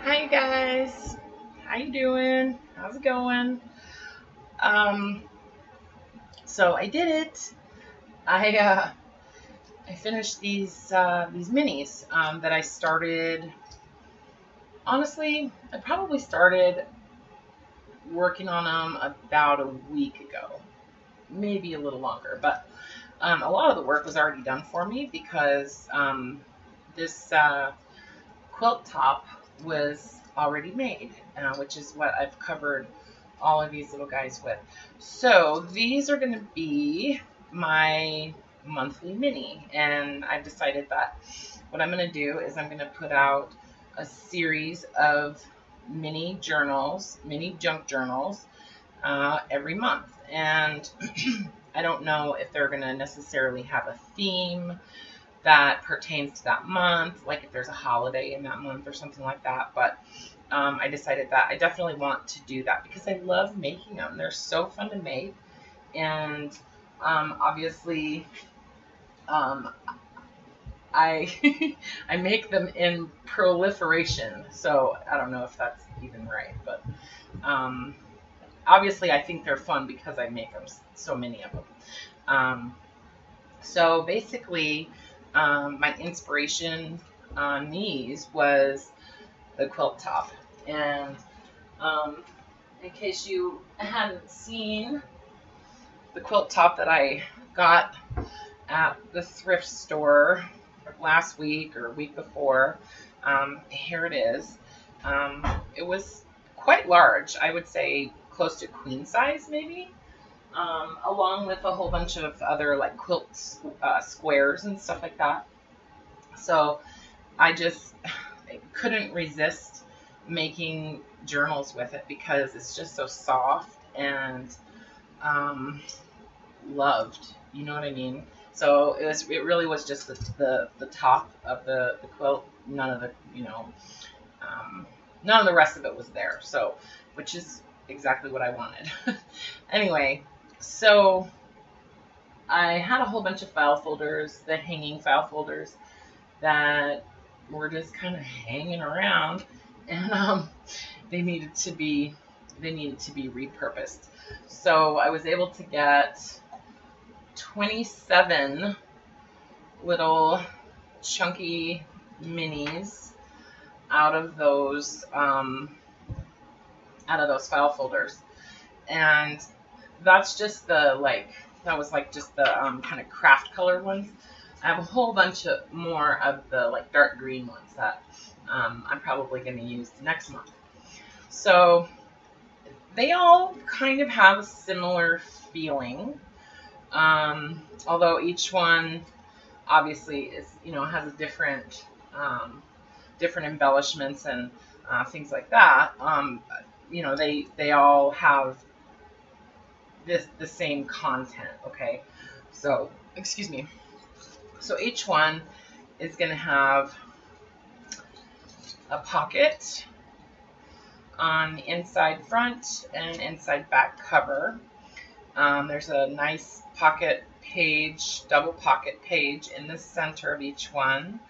Hi guys, how you doing? How's it going? Um, so I did it. I finished these minis that I started. Honestly, I probably started working on them about a week ago, maybe a little longer. But a lot of the work was already done for me because this quilt top was already made, which is what I've covered all of these little guys with. So these are going to be my monthly mini, and I've decided that what I'm going to do is I'm going to put out a series of mini journals, mini junk journals, every month. And I don't know if they're going to necessarily have a theme that pertains to that month, like if there's a holiday in that month or something like that. But I decided that I definitely want to do that because I love making them. They're so fun to make. And obviously, um, I I make them in proliferation. So I don't know if that's even right, but um, obviously I think they're fun because I make them so many of them. Um, so basically, my inspiration on these was the quilt top. And in case you hadn't seen the quilt top that I got at the thrift store last week or week before, here it is. It was quite large. I would say close to queen size, maybe. Along with a whole bunch of other like quilt squares and stuff like that. So I just couldn't resist making journals with it because it's just so soft and loved. You know what I mean? So it really was just the top of the quilt. None of the none of the rest of it was there. So which is exactly what I wanted. Anyway, so I had a whole bunch of file folders, the hanging file folders that were just kind of hanging around, and they needed to be repurposed. So I was able to get 27 little chunky minis out of those file folders, and that's just that was just the kind of craft colored ones. I have a whole bunch of more of the dark green ones that I'm probably going to use next month. So they all kind of have a similar feeling, although each one obviously is has a different embellishments and things like that. They all have the same content. Okay, so excuse me. So each one is going to have a pocket on the inside front and inside back cover. There's a nice pocket page, double pocket page in the center of each one.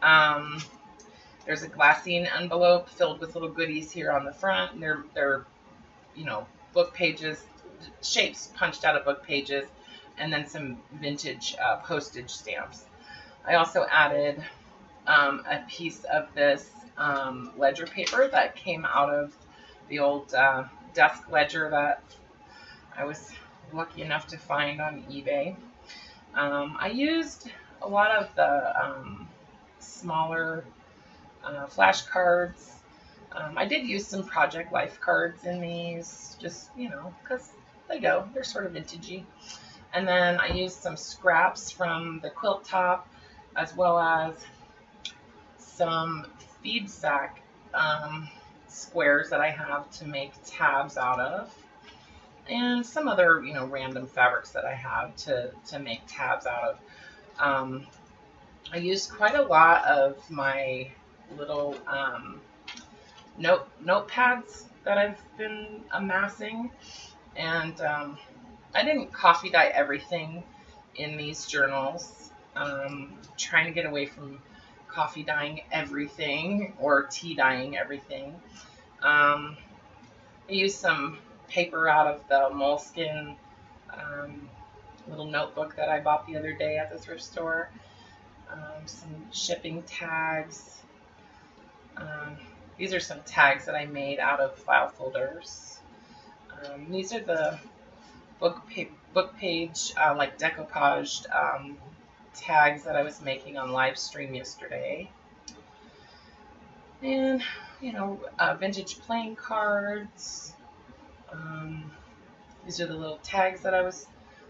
There's a glassine envelope filled with little goodies here on the front. And they're book pages, shapes punched out of book pages, and then some vintage postage stamps. I also added a piece of this ledger paper that came out of the old desk ledger that I was lucky enough to find on eBay. I used a lot of the smaller flashcards. I did use some Project Life cards in these, just, because they're sort of vintagey. And then I used some scraps from the quilt top, as well as some feed sack squares that I have to make tabs out of, and some other, random fabrics that I have to make tabs out of. I used quite a lot of my little notepads that I've been amassing, and I didn't coffee dye everything in these journals. Trying to get away from coffee dyeing everything or tea dyeing everything. I used some paper out of the moleskin little notebook that I bought the other day at the thrift store. Some shipping tags. These are some tags that I made out of file folders. These are the book page like decoupaged tags that I was making on live stream yesterday. And, you know, vintage playing cards. These are the little tags that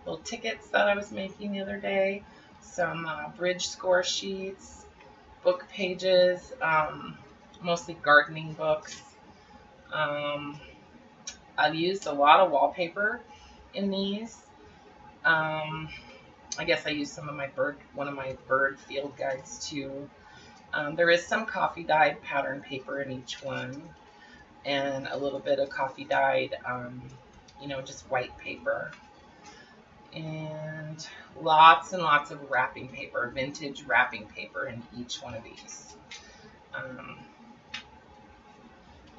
little tickets that I was making the other day. Some bridge score sheets, book pages, mostly gardening books. I've used a lot of wallpaper in these. I guess I used one of my bird field guides too. There is some coffee dyed pattern paper in each one, and a little bit of coffee dyed, you know, just white paper. And lots of wrapping paper, vintage wrapping paper in each one of these.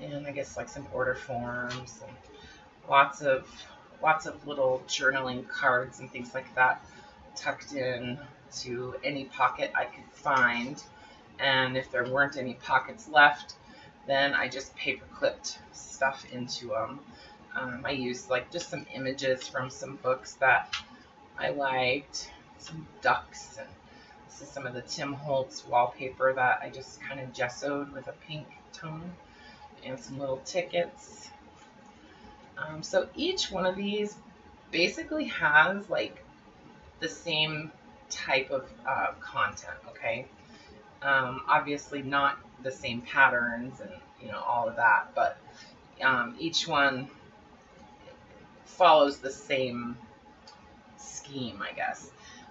And I guess like some order forms and lots of little journaling cards and things like that tucked in to any pocket I could find. And if there weren't any pockets left, then I just paper clipped stuff into them. I used like just some images from some books that I liked, some ducks, and this is some of the Tim Holtz wallpaper that I just kind of gessoed with a pink tone, and some little tickets. So each one of these basically has like the same type of content, okay? Obviously not the same patterns and, you know, all of that, but each one follows the same scheme, I guess.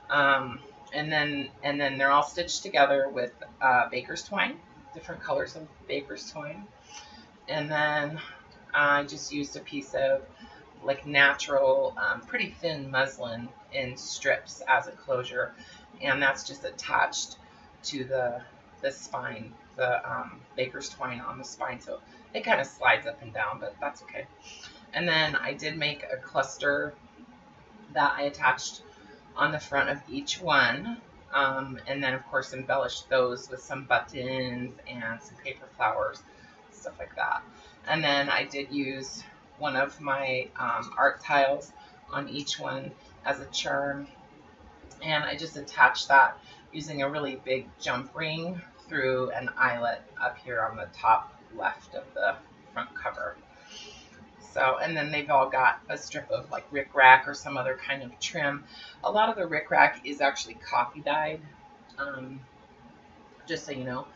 And then they're all stitched together with baker's twine, different colors of baker's twine. And then I just used a piece of like natural, pretty thin muslin in strips as a closure, and that's just attached to the spine, the baker's twine on the spine, so it kind of slides up and down, but that's okay. And then I did make a cluster that I attached on the front of each one, and then of course embellished those with some buttons and some paper flowers, stuff like that. And then I did use one of my art tiles on each one as a charm, and I just attached that using a really big jump ring through an eyelet up here on the top left of the front cover. So, and then they've all got a strip of like rickrack or some other kind of trim. A lot of the rickrack is actually coffee dyed. Just so you know,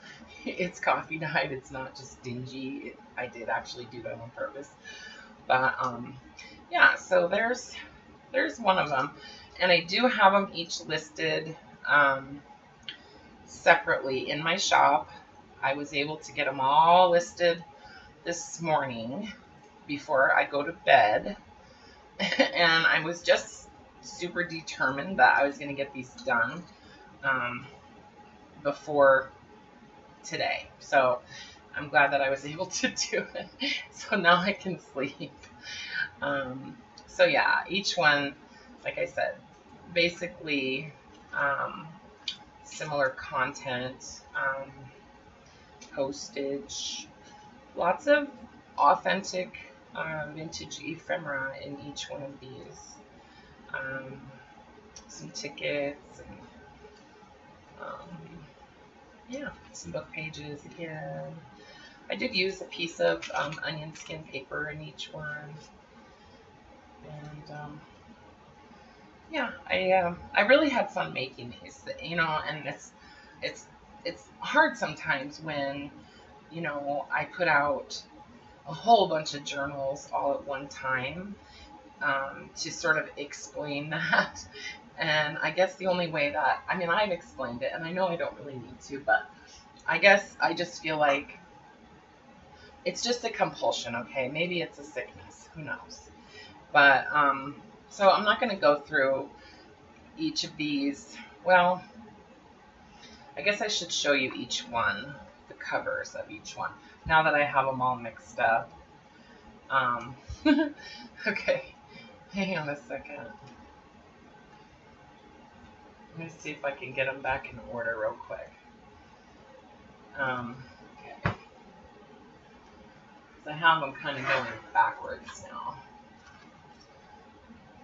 it's coffee dyed. It's not just dingy. I did actually do that on purpose. But yeah, so there's one of them, and I do have them each listed separately in my shop. I was able to get them all listed this morning before I go to bed, and I was just super determined that I was going to get these done before today. So I'm glad that I was able to do it. So now I can sleep. So yeah, each one, like I said, basically similar content, postage, lots of authentic vintage ephemera in each one of these. Some tickets and yeah, some book pages again. I did use a piece of onion skin paper in each one, and yeah, I really had fun making these, you know. And it's hard sometimes when, you know, I put out a whole bunch of journals all at one time to sort of explain that. And I guess the only way that, I mean, I've explained it, and I know I don't really need to, but I guess I just feel like it's just a compulsion, okay? Maybe it's a sickness, who knows? But, so I'm not going to go through each of these. Well, I guess I should show you each one, the covers of each one, now that I have them all mixed up. Okay, hang on a second. Let me see if I can get them back in order real quick. Okay. So I have them kind of going backwards now.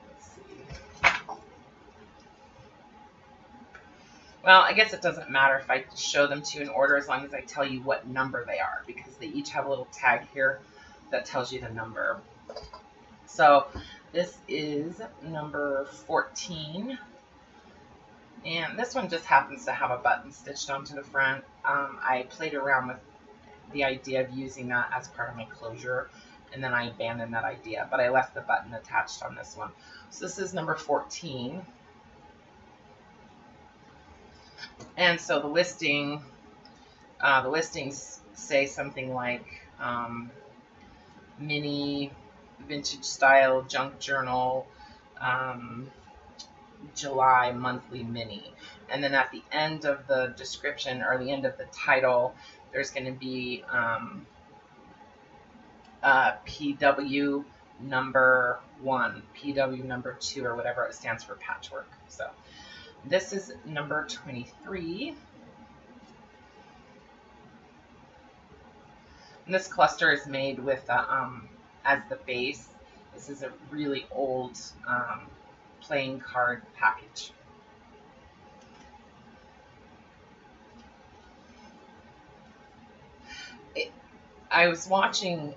Let's see. Well, I guess it doesn't matter if I show them to you in order as long as I tell you what number they are, because they each have a little tag here that tells you the number. So this is number 14. And this one just happens to have a button stitched onto the front. I played around with the idea of using that as part of my closure, and then I abandoned that idea, but I left the button attached on this one. So this is number 14. And so the listings say something like mini vintage style junk journal, July monthly mini. And then at the end of the description, or the end of the title, there's going to be PW number 1, PW number 2, or whatever it stands for, patchwork. So this is number 23. And this cluster is made with as the base. This is a really old playing card package. I was watching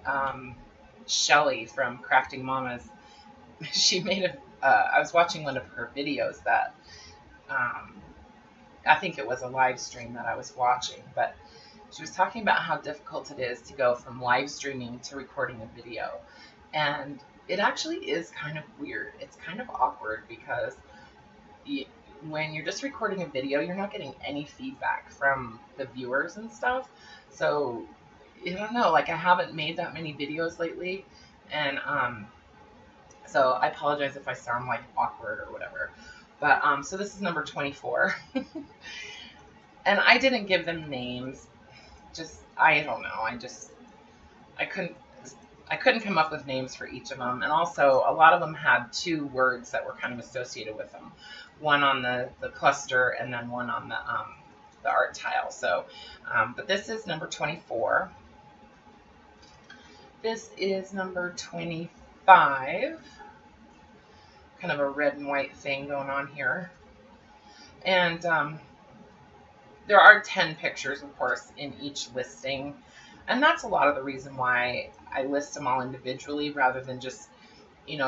Shelly from Crafting Mamas. She made I was watching one of her videos that I think it was a live stream that I was watching, but she was talking about how difficult it is to go from live streaming to recording a video. And it actually is kind of weird. It's kind of awkward because when you're just recording a video, you're not getting any feedback from the viewers and stuff. So I don't know, like I haven't made that many videos lately, and so I apologize if I sound like awkward or whatever. But so this is number 24. And I didn't give them names. Just, I don't know. I couldn't come up with names for each of them. And also, a lot of them had 2 words that were kind of associated with them. One on the cluster, and then one on the art tile. So, but this is number 24. This is number 25. Kind of a red and white thing going on here. And there are 10 pictures, of course, in each listing. And that's a lot of the reason why I list them all individually rather than just,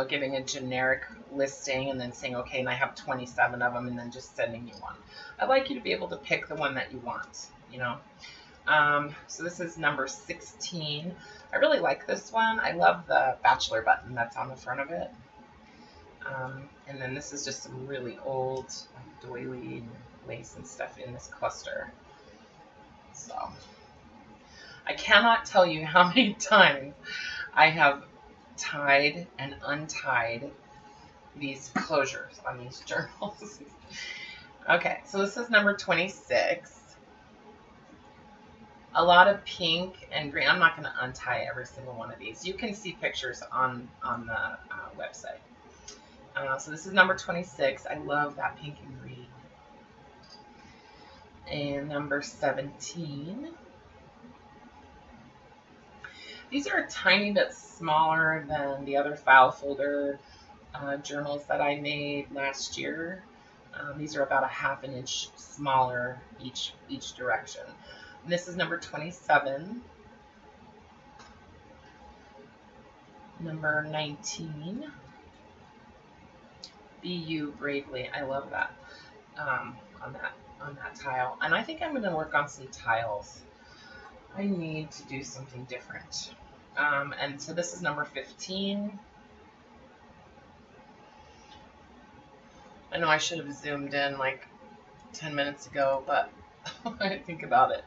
giving a generic listing and then saying, okay, and I have 27 of them, and then just sending you one. I'd like you to be able to pick the one that you want, So this is number 16. I really like this one. I love the bachelor button that's on the front of it. And then this is just some really old doily and lace and stuff in this cluster. So I cannot tell you how many times I have tied and untied these closures on these journals. Okay, so this is number 26. A lot of pink and green. I'm not going to untie every single one of these. You can see pictures on the website. So this is number 26. I love that pink and green. And number 17. These are a tiny bit smaller than the other file folder journals that I made last year. These are about a ½ an inch smaller each direction. And this is number 27. Number 19. Be You Bravely. I love that on that tile. And I think I'm going to work on some tiles. I need to do something different. And so this is number 15. I know I should have zoomed in like 10 minutes ago, but I didn't think about it.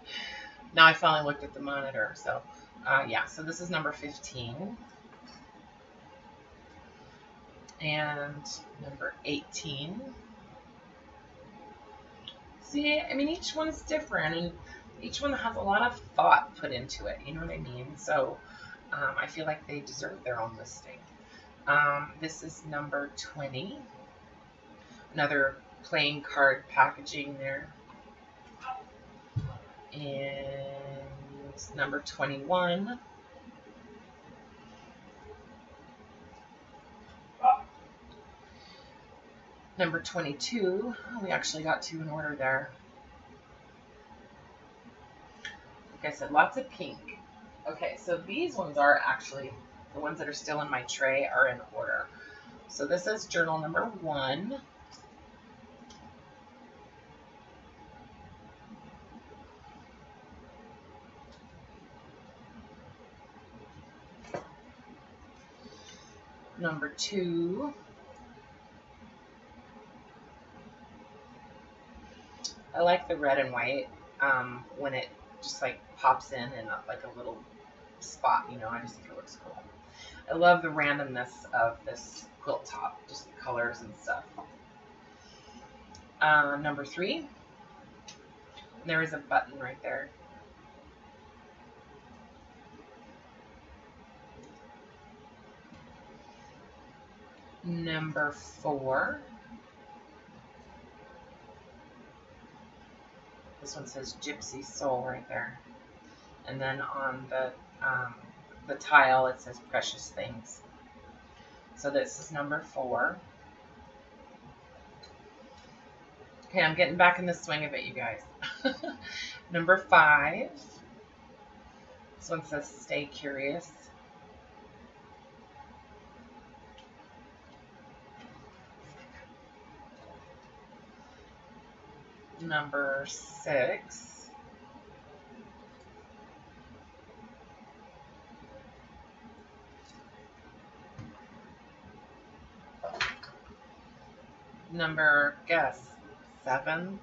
Now I finally looked at the monitor. So yeah, so this is number 15. And number 18. See, I mean, each one's different, and each one has a lot of thought put into it. You know what I mean? So I feel like they deserve their own listing. This is number 20. Another playing card packaging there. And number 21. Number 22. We actually got 2 in order there. Like I said, lots of pink. Okay, so these ones are actually, the ones that are still in my tray are in order. So this is journal number 1. Number 2. I like the red and white when it just like pops in like a little spot, you know. I just think it looks cool. I love the randomness of this quilt top, just the colors and stuff. Number 3. There is a button right there. Number 4. This one says Gypsy Soul right there. And then on the tile it says Precious Things. So this is number 4. Okay, I'm getting back in the swing of it, you guys. Number 5. This one says Stay Curious. Number 6. Number, guess, 7.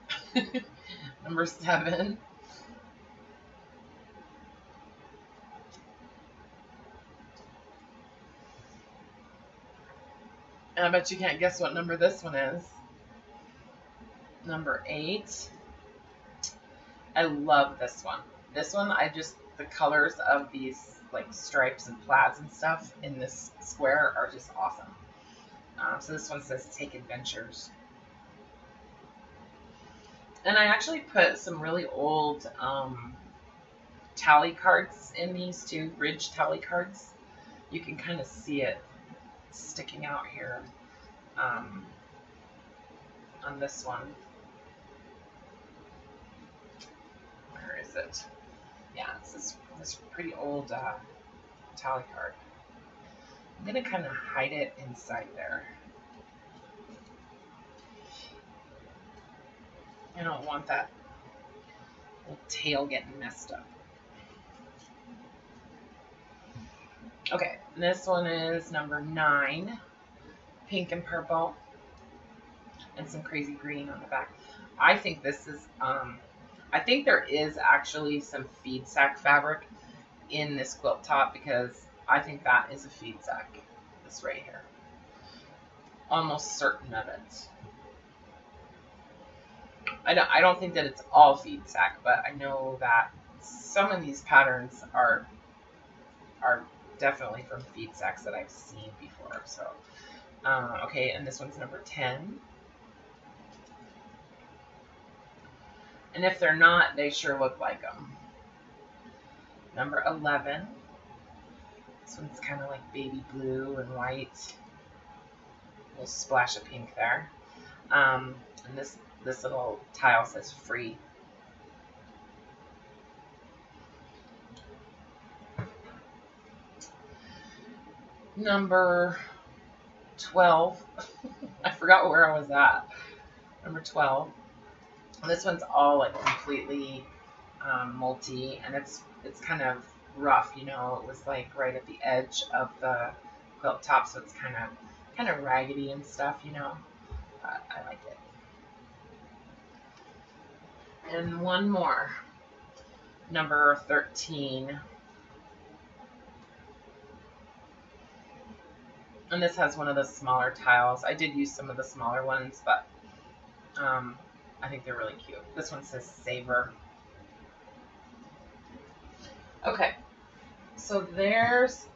Number 7. And I bet you can't guess what number this one is. Number 8. I love this one. This one, the colors of these like stripes and plaids and stuff in this square are just awesome. So this one says Take Adventures. And I actually put some really old tally cards in these too, ridge tally cards. You can kind of see it sticking out here on this one. Where is it? Yeah, it's this pretty old tally card. I'm going to kind of hide it inside there. I don't want that little tail getting messed up. Okay, this one is number 9. Pink and purple. And some crazy green on the back. I think this is, I think there is actually some feed sack fabric in this quilt top because I think that is a feed sack. This right here. Almost certain of it. I don't think that it's all feed sack, but I know that some of these patterns are definitely from feed sacks that I've seen before. So, okay, and this one's number 10. And if they're not, they sure look like them. Number 11. This one's kind of like baby blue and white. A little splash of pink there. And this little tile says Free. Number 12. I forgot where I was at. Number 12. This one's all like completely multi, and it's kind of rough, you know. It was like right at the edge of the quilt top, so it's kind of raggedy and stuff, you know. I like it. And one more, number 13. And this has one of the smaller tiles. I did use some of the smaller ones, but I think they're really cute. This one says Savor. Okay, so there's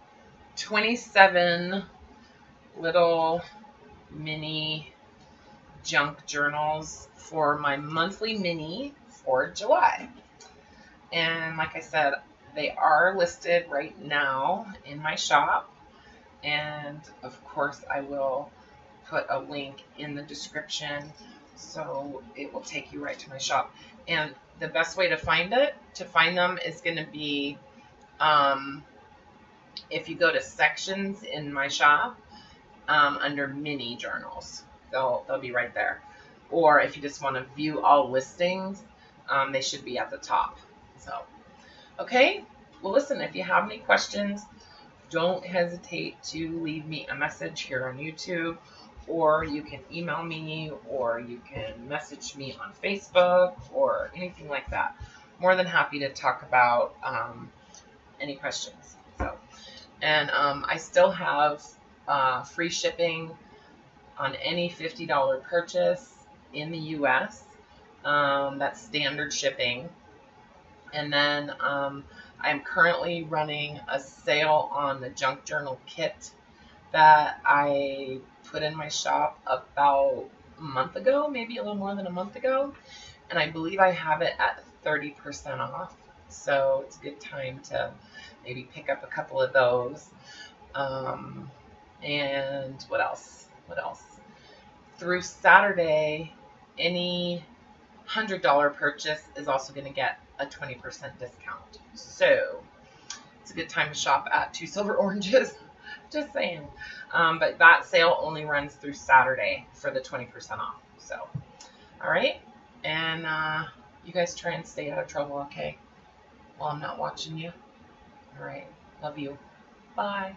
27 little mini junk journals for my monthly mini for July. And like I said, they are listed right now in my shop. And of course, I will put a link in the description so it will take you right to my shop. And the best way to find them is going to be if you go to sections in my shop under mini journals. They'll be right there. Or if you just want to view all listings, they should be at the top. So, okay. Well, listen, if you have any questions, don't hesitate to leave me a message here on YouTube, or you can email me, or you can message me on Facebook, or anything like that. More than happy to talk about any questions. So, and I still have free shipping on any $50 purchase in the U.S. That's standard shipping. And then I'm currently running a sale on the junk journal kit that I put in my shop about a month ago, maybe a little more than a month ago. And I believe I have it at 30% off. So it's a good time to maybe pick up a couple of those. And what else? Through Saturday, any $100 purchase is also going to get a 20% discount. So it's a good time to shop at Two Silver Oranges. Just saying. But that sale only runs through Saturday for the 20% off. So, all right. And you guys try and stay out of trouble, okay? While I'm not watching you. All right. Love you. Bye.